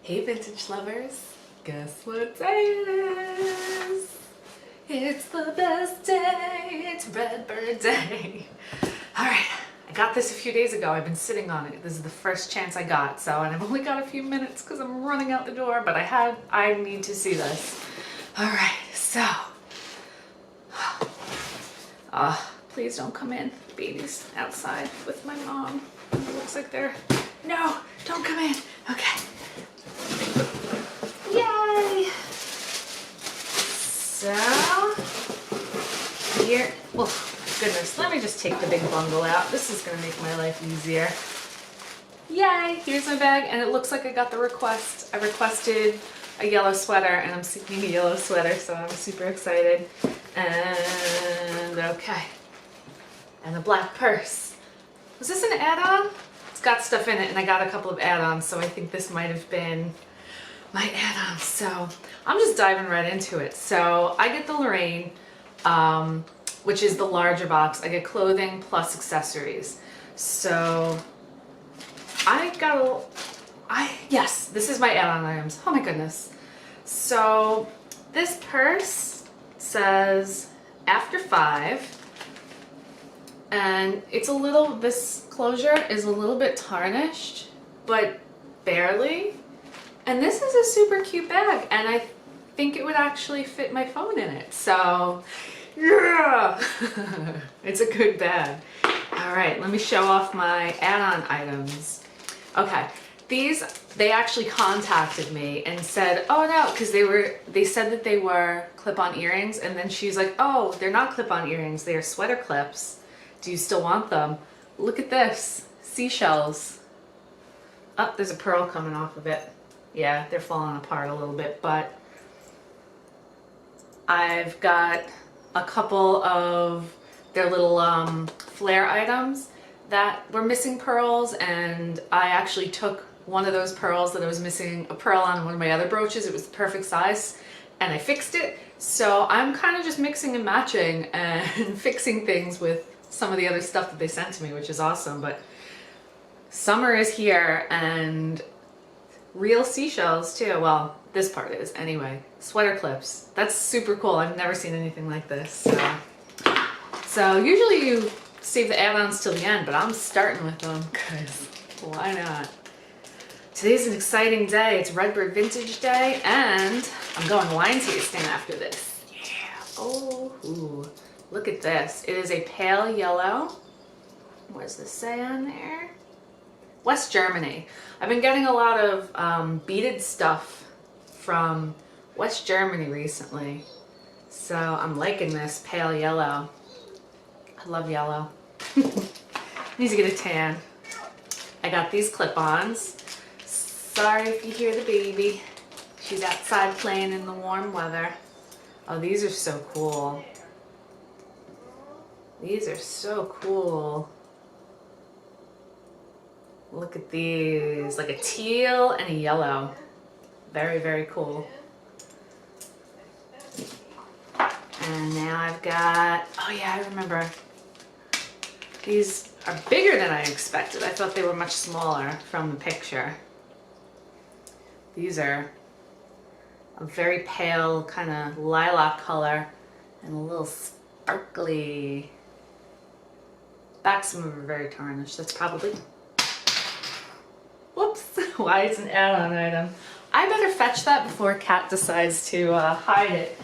Hey vintage lovers, guess what day it is? It's the best day, it's Redbird day. Alright, I got this a few days ago, I've been sitting on it. This is the first chance I got, and I've only got a few minutes because I'm running out the door, but I need to see this. Alright, so, please don't come in. Baby's outside with my mom. It looks like they're, no, don't come in. Okay. Yay! So, here, oh goodness, let me just take the big bundle out. This is gonna make my life easier. Yay, here's my bag, and it looks like I got the request. I requested a yellow sweater, and I'm seeking a yellow sweater, so I'm super excited. And, okay. And a black purse. Was this an add-on? It's got stuff in it, and I got a couple of add-ons, so I think this might have been my add-on. So I'm just diving right into it. So I get the Lorene, which is the larger box. I get clothing plus accessories. So yes, this is my add-on items. Oh my goodness. So this purse says after 5. And it's this closure is a little bit tarnished, but barely. And this is a super cute bag, and I think it would actually fit my phone in it. So, yeah, it's a good bag. All right, let me show off my add-on items. Okay, they actually contacted me and said, oh no, because they said that they were clip-on earrings, and then she's like, oh, they're not clip-on earrings, they are sweater clips. Do you still want them? Look at this, seashells. Oh, there's a pearl coming off of it. Yeah, they're falling apart a little bit, but I've got a couple of their little flare items that were missing pearls, and I actually took one of those pearls that I was missing a pearl on one of my other brooches. It was the perfect size, and I fixed it. So I'm kind of just mixing and matching and fixing things with some of the other stuff that they sent to me, which is awesome. But summer is here, and real seashells too. Well, this part is anyway. Sweater clips. That's super cool. I've never seen anything like this. So usually you save the add-ons till the end, but I'm starting with them because why not? Today's an exciting day. It's Redbird Vintage Day, and I'm going wine tasting after this. Yeah. Oh, ooh. Look at this. It is a pale yellow. What does this say on there? West Germany. I've been getting a lot of beaded stuff from West Germany recently. So I'm liking this pale yellow. I love yellow. Need to get a tan. I got these clip-ons. Sorry if you hear the baby. She's outside playing in the warm weather. Oh, these are so cool. These are so cool. Look at these, like a teal and a yellow. Very, very cool. And now I've got, oh yeah, I remember. These are bigger than I expected. I thought they were much smaller from the picture. These are a very pale kind of lilac color and a little sparkly. Back some of them are very tarnished. That's probably, whoops, why it's an add-on item. I better fetch that before Kat decides to hide it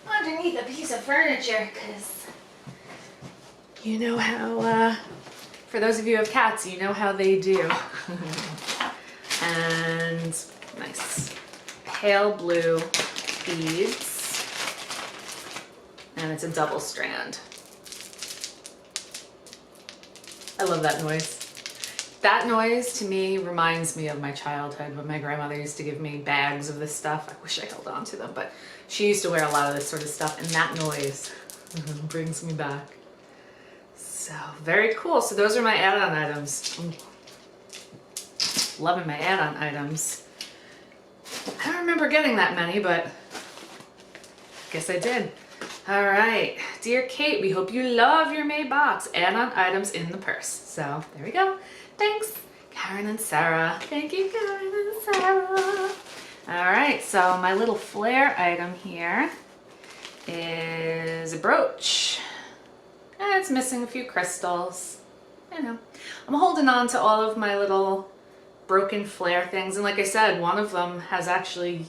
underneath a piece of furniture, because you know how, for those of you who have cats, you know how they do. And nice pale blue beads, and it's a double strand. I love that noise. That noise to me reminds me of my childhood when my grandmother used to give me bags of this stuff. I wish I held on to them, but she used to wear a lot of this sort of stuff, and that noise brings me back. So very cool. So those are my add-on items. Loving my add-on items. I don't remember getting that many, but I guess I did. All right, dear Kate, we hope you love your May box. Add-on items in the purse. So there we go. Thanks. Karen and Sarah. Thank you, Karen and Sarah. All right, so my little flare item here is a brooch. And it's missing a few crystals. You know, I'm holding on to all of my little broken flare things. And like I said, one of them has actually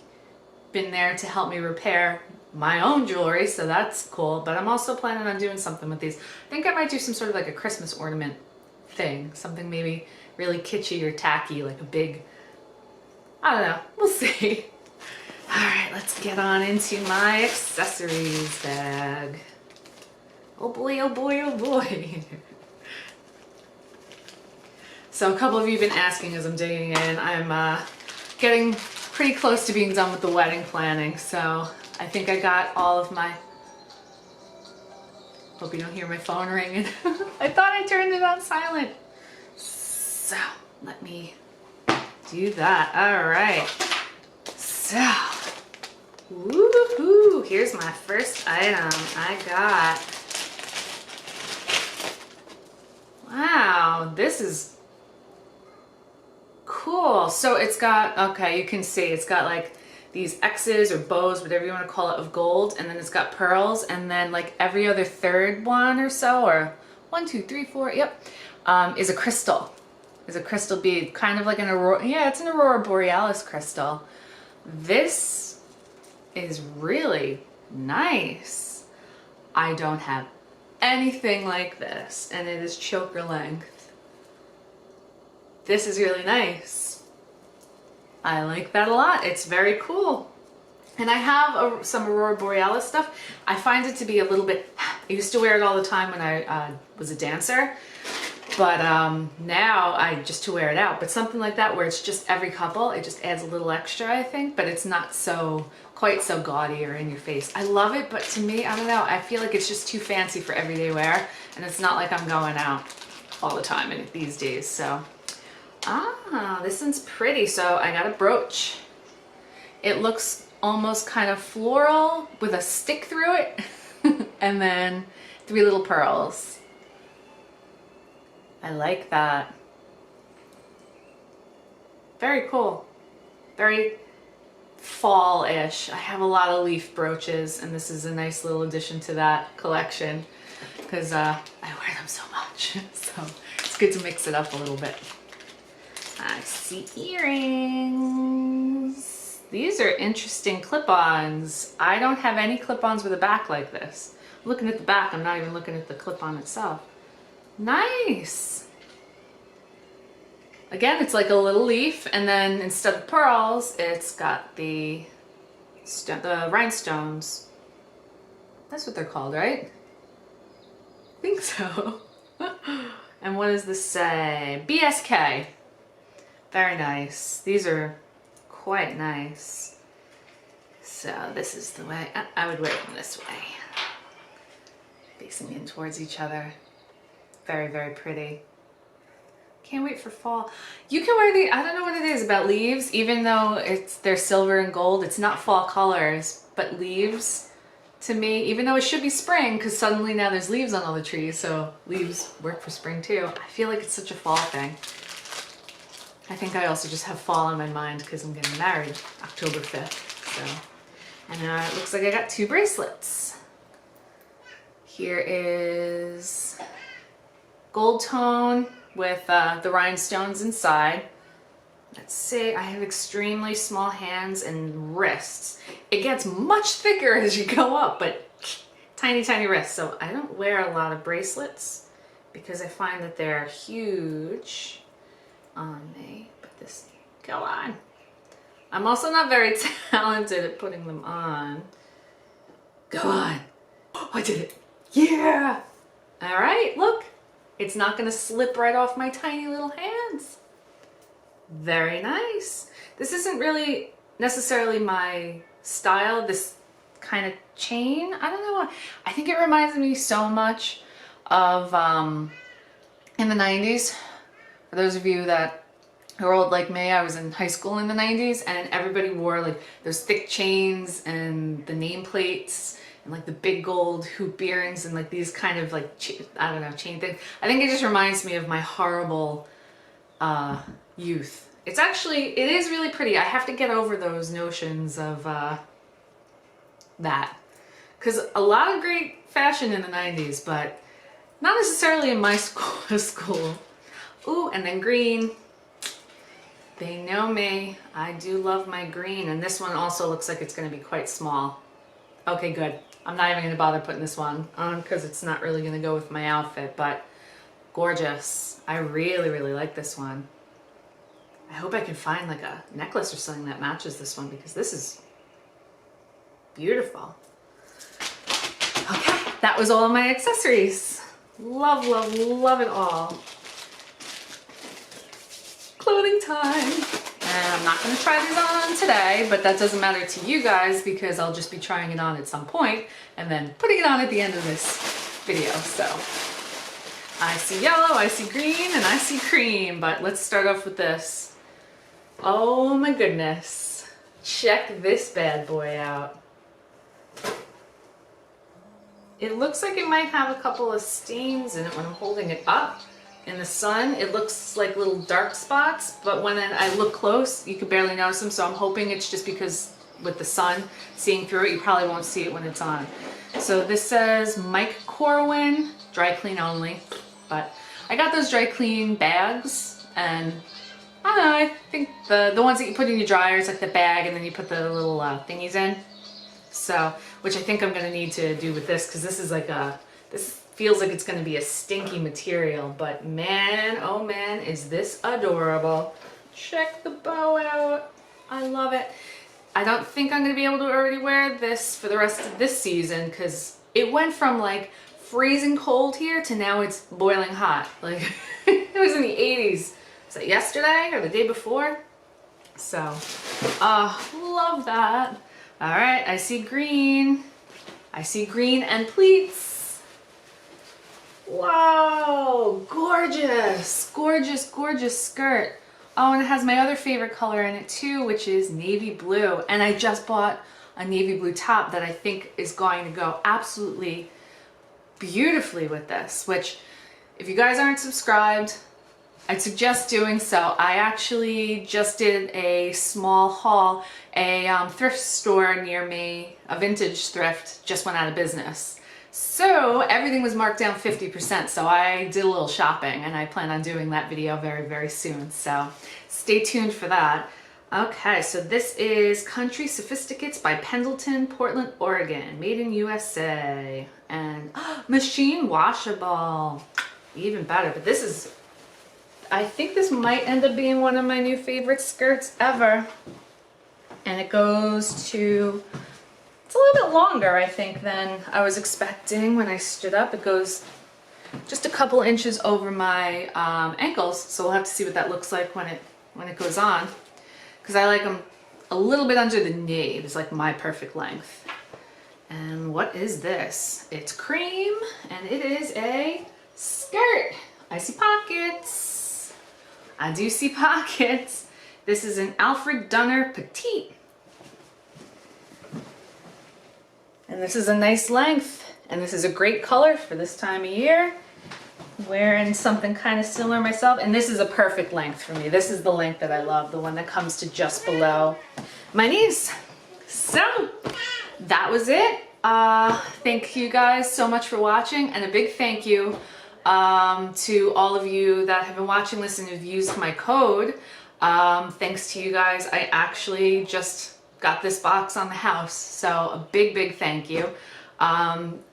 been there to help me repair my own jewelry, so that's cool. But I'm also planning on doing something with these. I think I might do some sort of like a Christmas ornament thing. Something maybe really kitschy or tacky, like a big, I don't know, we'll see. All right, let's get on into my accessories bag. Oh boy, oh boy, oh boy. So a couple of you have been asking as I'm digging in. I'm getting pretty close to being done with the wedding planning, so I think I got all of my, hope you don't hear my phone ringing. I thought I turned it on silent. So let me do that. All right. So, woohoo, here's my first item. I got, wow, this is cool. So it's got, okay, you can see it's got like these X's or bows, whatever you want to call it, of gold, and then it's got pearls, and then like every other third one or so, or 1, 2, 3, 4, yep, is a crystal. Is a crystal bead, kind of like an aurora, yeah, it's an aurora borealis crystal. This is really nice. I don't have anything like this, and it is choker length. This is really nice. I like that a lot. It's very cool. And I have some aurora borealis stuff. I find it to be a little bit, I used to wear it all the time when I was a dancer. But now I just to wear it out. But something like that where it's just every couple, it just adds a little extra, I think. But it's not so, quite so gaudy or in your face. I love it, but to me, I don't know. I feel like it's just too fancy for everyday wear. And it's not like I'm going out all the time these days. So, this one's pretty. So I got a brooch. It looks almost kind of floral with a stick through it. And then 3 little pearls. I like that. Very cool. Very fall-ish. I have a lot of leaf brooches, and this is a nice little addition to that collection because I wear them so much. So it's good to mix it up a little bit. I see earrings. These are interesting clip-ons. I don't have any clip-ons with a back like this. I'm looking at the back, I'm not even looking at the clip-on itself. Nice. Again, it's like a little leaf, and then instead of pearls, it's got the rhinestones. That's what they're called, right? I think so. And what does this say? BSK. Very nice. These are quite nice. So this is the way, I would wear them this way. Facing in towards each other. Very, very pretty. Can't wait for fall. You can wear the, I don't know what it is about leaves, even though they're silver and gold, it's not fall colors, but leaves to me, even though it should be spring, because suddenly now there's leaves on all the trees, so leaves work for spring too. I feel like it's such a fall thing. I think I also just have fall in my mind because I'm getting married October 5th. So, and it looks like I got 2 bracelets. Here is gold tone with the rhinestones inside. Let's see, I have extremely small hands and wrists. It gets much thicker as you go up, but tiny, tiny wrists. So I don't wear a lot of bracelets because I find that they're huge on me. But this, go on. I'm also not very talented at putting them on. Go on. Oh, I did it. Yeah. All right, look. It's not going to slip right off my tiny little hands. Very nice. This isn't really necessarily my style, this kind of chain. I don't know why. I think it reminds me so much of in the 90s. For those of you that are old like me, I was in high school in the 90s and everybody wore like those thick chains and the nameplates. And like the big gold hoop earrings and like these kind of like, I don't know, chain things. I think it just reminds me of my horrible youth. It is really pretty. I have to get over those notions of that. Because a lot of great fashion in the 90s, but not necessarily in my school. Ooh, and then green. They know me. I do love my green. And this one also looks like it's going to be quite small. Okay, good. I'm not even going to bother putting this one on because it's not really going to go with my outfit, but gorgeous. I really, really like this one. I hope I can find like a necklace or something that matches this one because this is beautiful. Okay, that was all of my accessories. Love, love, love it all. Clothing time. And I'm not going to try these on today, but that doesn't matter to you guys because I'll just be trying it on at some point and then putting it on at the end of this video. So I see yellow, I see green, and I see cream, but let's start off with this. Oh my goodness. Check this bad boy out. It looks like it might have a couple of stains in it when I'm holding it up. In the sun, it looks like little dark spots, but when I look close, you could barely notice them, so I'm hoping it's just because with the sun seeing through it, you probably won't see it when it's on. So this says Mike Corwin, dry clean only, but I got those dry clean bags, and I don't know, I think the ones that you put in your dryer, it's like the bag, and then you put the little thingies in. So, which I think I'm going to need to do with this, because this is like this feels like it's going to be a stinky material, but man, oh man, is this adorable. Check the bow out. I love it. I don't think I'm going to be able to already wear this for the rest of this season, because it went from like freezing cold here to now it's boiling hot. Like it was in the 80s. Was that yesterday or the day before? So, love that. All right, I see green. I see green and pleats. Wow, gorgeous, gorgeous, gorgeous skirt. Oh, and it has my other favorite color in it too, which is navy blue. And I just bought a navy blue top that I think is going to go absolutely beautifully with this, which if you guys aren't subscribed, I'd suggest doing so. I actually just did a small haul. A thrift store near me, a vintage thrift, just went out of business. So everything was marked down 50%, so I did a little shopping and I plan on doing that video very, very soon. So stay tuned for that. Okay, so this is Country Sophisticates by Pendleton, Portland, Oregon, made in USA. And machine washable, even better. But this is, I think this might end up being one of my new favorite skirts ever. And it goes to, it's a little bit longer, I think, than I was expecting when I stood up. It goes just a couple inches over my ankles, so we'll have to see what that looks like when it goes on. Because I like them a little bit under the knee. It's like my perfect length. And what is this? It's cream, and it is a skirt. I see pockets. I do see pockets. This is an Alfred Dunner Petite. And this is a nice length. And this is a great color for this time of year. Wearing something kind of similar myself. And this is a perfect length for me. This is the length that I love. The one that comes to just below my knees. So that was it. Thank you guys so much for watching. And a big thank you to all of you that have been watching this and have used my code. Thanks to you guys, I actually just got this box on the house. So a big, big thank you.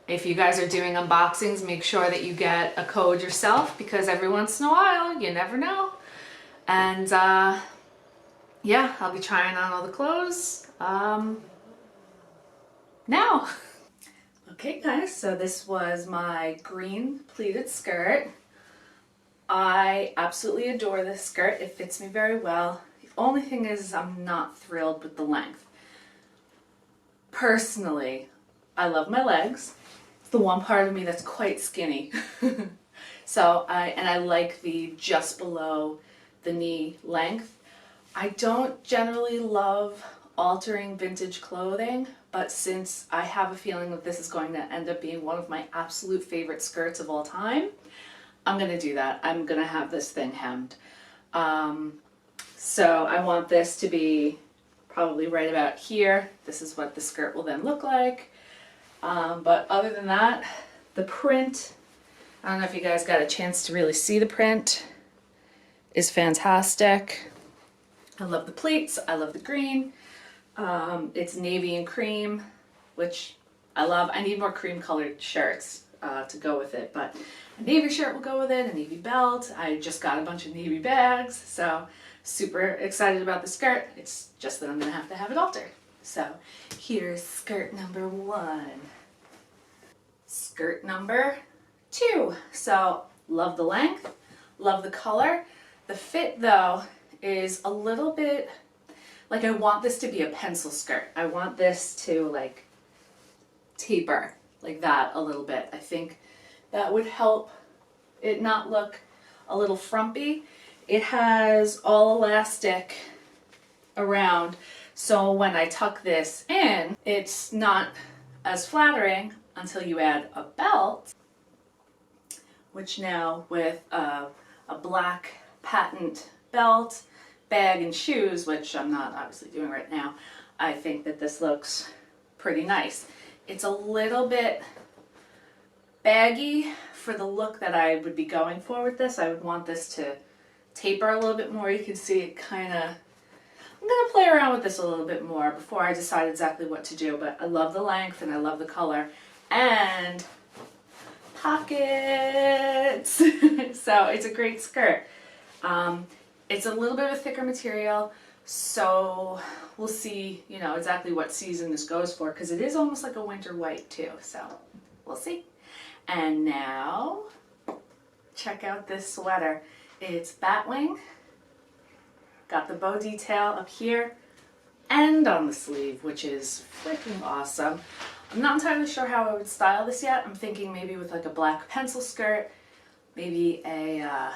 If you guys are doing unboxings, make sure that you get a code yourself, because every once in a while, you never know. And yeah, I'll be trying on all the clothes now. Okay guys, so this was my green pleated skirt. I absolutely adore this skirt. It fits me very well. The only thing is I'm not thrilled with the length. Personally, I love my legs. It's the one part of me that's quite skinny. So I like the just below the knee length. I don't generally love altering vintage clothing, but since I have a feeling that this is going to end up being one of my absolute favorite skirts of all time, I'm going to do that. I'm going to have this thing hemmed. So I want this to be probably right about here. This is what the skirt will then look like. But other than that, the print, I don't know if you guys got a chance to really see the print, is fantastic. I love the pleats. I love the green. It's navy and cream, which I love. I need more cream colored shirts to go with it, but a navy shirt will go with it, a navy belt. I just got a bunch of navy bags, so super excited about the skirt. It's just that I'm gonna have to have it altered. So here's skirt number 1. Skirt number 2. So love the length, love the color. The fit though is a little bit, like I want this to be a pencil skirt. I want this to like taper like that a little bit. I think that would help it not look a little frumpy. It has all elastic around, so when I tuck this in, it's not as flattering until you add a belt, which now with a black patent belt, bag, and shoes, which I'm not obviously doing right now, I think that this looks pretty nice. It's a little bit baggy for the look that I would be going for with this. I would want this to taper a little bit more. You can see it kind of, I'm going to play around with this a little bit more before I decide exactly what to do, but I love the length and I love the color. And pockets! So it's a great skirt. It's a little bit of a thicker material, so we'll see, you know, exactly what season this goes for, because it is almost like a winter white too, so we'll see. And now, check out this sweater. It's batwing, got the bow detail up here and on the sleeve, which is freaking awesome. I'm not entirely sure how I would style this yet. I'm thinking maybe with like a black pencil skirt, maybe a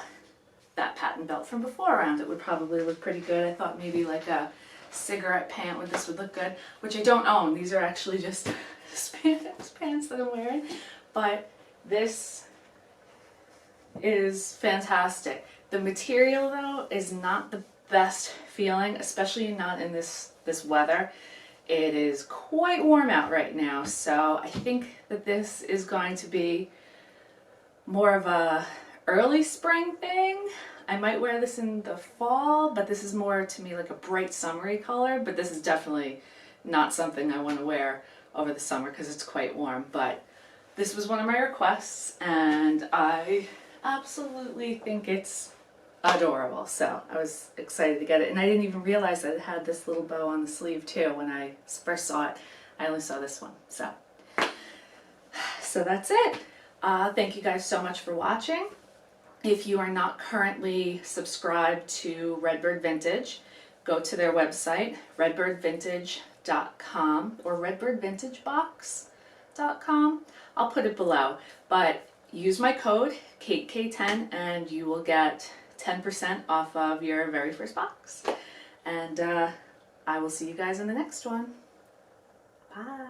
that patent belt from before around it would probably look pretty good. I thought maybe like a cigarette pant with this would look good, which I don't own. These are actually just spandex pants that I'm wearing, but this is fantastic. The material though is not the best feeling, especially not in this weather. It is quite warm out right now, so I think that this is going to be more of a early spring thing. I might wear this in the fall, but this is more to me like a bright summery color, but this is definitely not something I want to wear over the summer because it's quite warm. But this was one of my requests and I absolutely think it's adorable, so I was excited to get it. And I didn't even realize that it had this little bow on the sleeve too. When I first saw it, I only saw this one. So that's it. Thank you guys so much for watching. If you are not currently subscribed to Redbird Vintage, go to their website, redbirdvintage.com or redbirdvintagebox.com. I'll put it below, but use my code KATEK10 and you will get 10% off of your very first box. And I will see you guys in the next one. Bye.